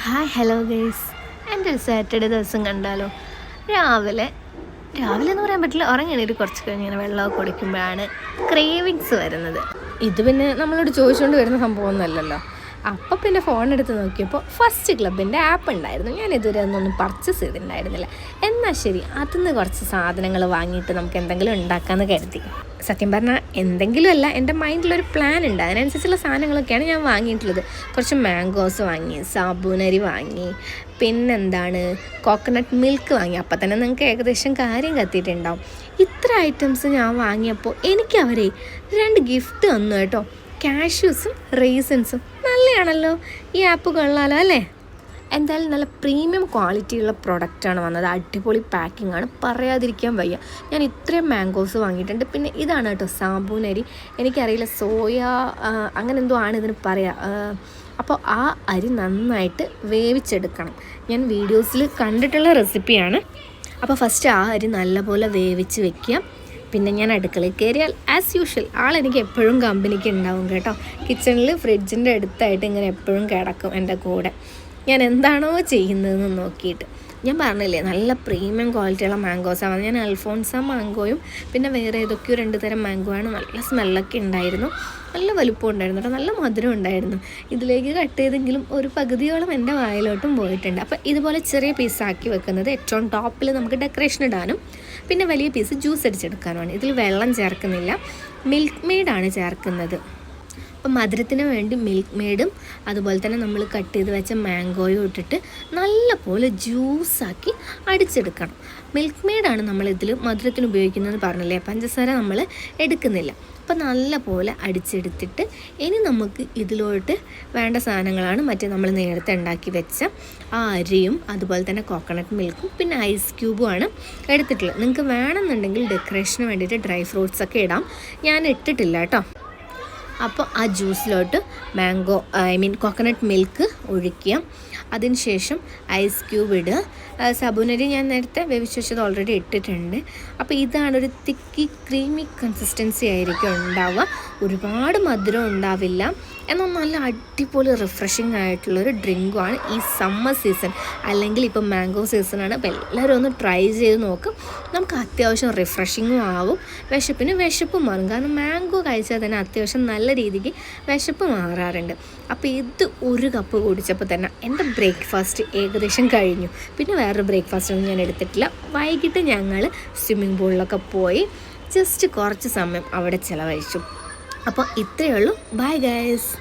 Hi hello guys, എൻ്റെ ഒരു Saturday ദിവസം കണ്ടാലോ. രാവിലെ എന്ന് പറയാൻ പറ്റില്ല, ഉറങ്ങണേര് കുറച്ച് കഴിഞ്ഞ് ഇങ്ങനെ വെള്ളമൊക്കെ കുടിക്കുമ്പോഴാണ് ക്രേവിങ്സ് വരുന്നത്. ഇത് പിന്നെ നമ്മളോട് ചോദിച്ചുകൊണ്ട് വരുന്ന സംഭവമൊന്നുമല്ലല്ലോ. അപ്പോൾ പിന്നെ ഫോൺ എടുത്ത് നോക്കിയപ്പോൾ ഫസ്റ്റ് ക്ലബിൻ്റെ ആപ്പ് ഉണ്ടായിരുന്നു. ഞാൻ ഇതുവരെ ഒന്നും പർച്ചേസ് ചെയ്തിട്ടുണ്ടായിരുന്നില്ല. എന്നാൽ ശരി, അതിൽ കുറച്ച് സാധനങ്ങൾ വാങ്ങിയിട്ട് നമുക്ക് എന്തെങ്കിലും ഉണ്ടാക്കാമെന്ന് കരുതി. സത്യം പറഞ്ഞാൽ എന്തെങ്കിലും അല്ല, എൻ്റെ മൈൻഡിലൊരു പ്ലാൻ ഉണ്ട്. അതിനനുസരിച്ചുള്ള സാധനങ്ങളൊക്കെയാണ് ഞാൻ വാങ്ങിയിട്ടുള്ളത്. കുറച്ച് മാംഗോസ് വാങ്ങി, സാബൂനരി വാങ്ങി, പിന്നെന്താണ് കോക്കനട്ട് മിൽക്ക് വാങ്ങി. അപ്പം തന്നെ നിങ്ങൾക്ക് ഏകദേശം കാര്യം കത്തിയിട്ടുണ്ടാവും. ഇത്ര ഐറ്റംസ് ഞാൻ വാങ്ങിയപ്പോൾ എനിക്ക് അവരെ 2 ഗിഫ്റ്റ് തന്നു കേട്ടോ. കാഷ്യൂസും റേസിൻസും. നല്ലതാണല്ലോ, ഈ ആപ്പ് കൊള്ളാലോ അല്ലേ. എന്തായാലും നല്ല പ്രീമിയം ക്വാളിറ്റിയുള്ള പ്രൊഡക്റ്റാണ് വന്നത്. അടിപൊളി പാക്കിംഗ് ആണ്, പറയാതിരിക്കാൻ വയ്യ. ഞാൻ ഇത്രയും മാംഗോസ് വാങ്ങിയിട്ടുണ്ട്. പിന്നെ ഇതാണ് കേട്ടോ സാബൂനരി. എനിക്കറിയില്ല, സോയ അങ്ങനെ എന്തോ ആണ് ഇതിന് പറയുക. അപ്പോൾ ആ അരി നന്നായിട്ട് വേവിച്ചെടുക്കണം. ഞാൻ വീഡിയോസിൽ കണ്ടിട്ടുള്ള റെസിപ്പിയാണ്. അപ്പോൾ ഫസ്റ്റ് ആ അരി നല്ലപോലെ വേവിച്ച് വെക്കുക. പിന്നെ ഞാൻ അടുക്കളയിൽ കയറിയാൽ ആസ് യൂഷ്വൽ ആളെനിക്ക് എപ്പോഴും കമ്പനിക്ക് ഉണ്ടാവും കേട്ടോ. കിച്ചണിൽ ഫ്രിഡ്ജിൻ്റെ അടുത്തായിട്ട് ഇങ്ങനെ എപ്പോഴും കിടക്കും എൻ്റെ കൂടെ. ഞാൻ എന്താണോ ചെയ്യുന്നതെന്ന് നോക്കിയിട്ട്. ഞാൻ പറഞ്ഞില്ലേ, നല്ല പ്രീമിയം ക്വാളിറ്റിയുള്ള മാംഗോസാണ്. ഞാൻ അൽഫോൺസ മാംഗോയും പിന്നെ വേറെ ഏതൊക്കെയോ 2 തരം മാംഗോ ആണ്. നല്ല സ്മെല്ലൊക്കെ ഉണ്ടായിരുന്നു, നല്ല വലുപ്പം ഉണ്ടായിരുന്നു കേട്ടോ, നല്ല മധുരം ഉണ്ടായിരുന്നു. ഇതിലേക്ക് കട്ട് ചെയ്തെങ്കിലും ഒരു പകുതിയോളം എൻ്റെ വായിലോട്ടും പോയിട്ടുണ്ട്. അപ്പോൾ ഇതുപോലെ ചെറിയ പീസാക്കി വെക്കുന്നത് ഏറ്റവും ടോപ്പിൽ നമുക്ക് ഡെക്കറേഷൻ ഇടാനും പിന്നെ വലിയ പീസ് ജ്യൂസ് അടിച്ചെടുക്കാനുമാണ്. ഇതിൽ വെള്ളം ചേർക്കുന്നില്ല, മിൽക്ക് മെയ്ഡാണ് ചേർക്കുന്നത്. അപ്പം മധുരത്തിന് വേണ്ടി മിൽക്ക് മെയ്ഡും അതുപോലെ തന്നെ നമ്മൾ കട്ട് ചെയ്ത് വെച്ച മാംഗോയും ഇട്ടിട്ട് നല്ലപോലെ ജ്യൂസാക്കി അടിച്ചെടുക്കണം. മിൽക്ക് മെയ്ഡാണ് നമ്മളിതിൽ മധുരത്തിന് ഉപയോഗിക്കുന്നത് പറഞ്ഞില്ലേ, പഞ്ചസാര നമ്മൾ എടുക്കുന്നില്ല. അപ്പം നല്ലപോലെ അടിച്ചെടുത്തിട്ട് ഇനി നമുക്ക് ഇതിലോട്ട് വേണ്ട സാധനങ്ങളാണ് മറ്റേ നമ്മൾ നേരത്തെ ഉണ്ടാക്കി വെച്ച ആ അരിയും അതുപോലെ തന്നെ കോക്കനട്ട് മിൽക്കും പിന്നെ ഐസ് ക്യൂബുമാണ് എടുത്തിട്ടുള്ളത്. നിങ്ങൾക്ക് വേണമെന്നുണ്ടെങ്കിൽ ഡെക്കറേഷന് വേണ്ടിയിട്ട് ഡ്രൈ ഫ്രൂട്ട്സൊക്കെ ഇടാം. ഞാൻ ഇട്ടിട്ടില്ല കേട്ടോ. അപ്പോൾ ആ ജ്യൂസിലോട്ട് കോക്കനട്ട് മിൽക്ക് ഒഴിക്കുക. അതിന് ശേഷം ഐസ് ക്യൂബ് ഇടുക. സാബൂനരി ഞാൻ നേരത്തെ വേവിച്ച് വെച്ചത് ഓൾറെഡി ഇട്ടിട്ടുണ്ട്. അപ്പോൾ ഇതാണൊരു തിക്കി ക്രീമി കൺസിസ്റ്റൻസി ആയിരിക്കും ഉണ്ടാവുക. ഒരുപാട് മധുരം ഉണ്ടാവില്ല, എന്നാൽ നല്ല അടിപൊളി റിഫ്രഷിങ് ആയിട്ടുള്ളൊരു ഡ്രിങ്കുമാണ് ഈ സമ്മർ സീസൺ, അല്ലെങ്കിൽ ഇപ്പം മാംഗോ സീസണാണ്. അപ്പോൾ എല്ലാവരും ഒന്ന് ട്രൈ ചെയ്ത് നോക്കും. നമുക്ക് അത്യാവശ്യം റിഫ്രഷിങ്ങും ആവും, വിശപ്പ് മാറും. കാരണം മാംഗോ കഴിച്ചാൽ തന്നെ അത്യാവശ്യം നല്ല രീതിക്ക് വിശപ്പ് മാറാറുണ്ട്. അപ്പോൾ ഇത് 1 കപ്പ് കുടിച്ചപ്പോൾ തന്നെ എൻ്റെ ബ്രേക്ക്ഫാസ്റ്റ് ഏകദേശം കഴിഞ്ഞു. പിന്നെ വേറൊരു ബ്രേക്ക്ഫാസ്റ്റ് ഒന്നും ഞാൻ എടുത്തിട്ടില്ല. വൈകിട്ട് ഞങ്ങൾ സ്വിമ്മിംഗ് പൂളിലൊക്കെ പോയി ജസ്റ്റ് കുറച്ച് സമയം അവിടെ ചിലവഴിച്ചു. അപ്പോൾ ഇത്രയേ ഉള്ളൂ. Bye guys.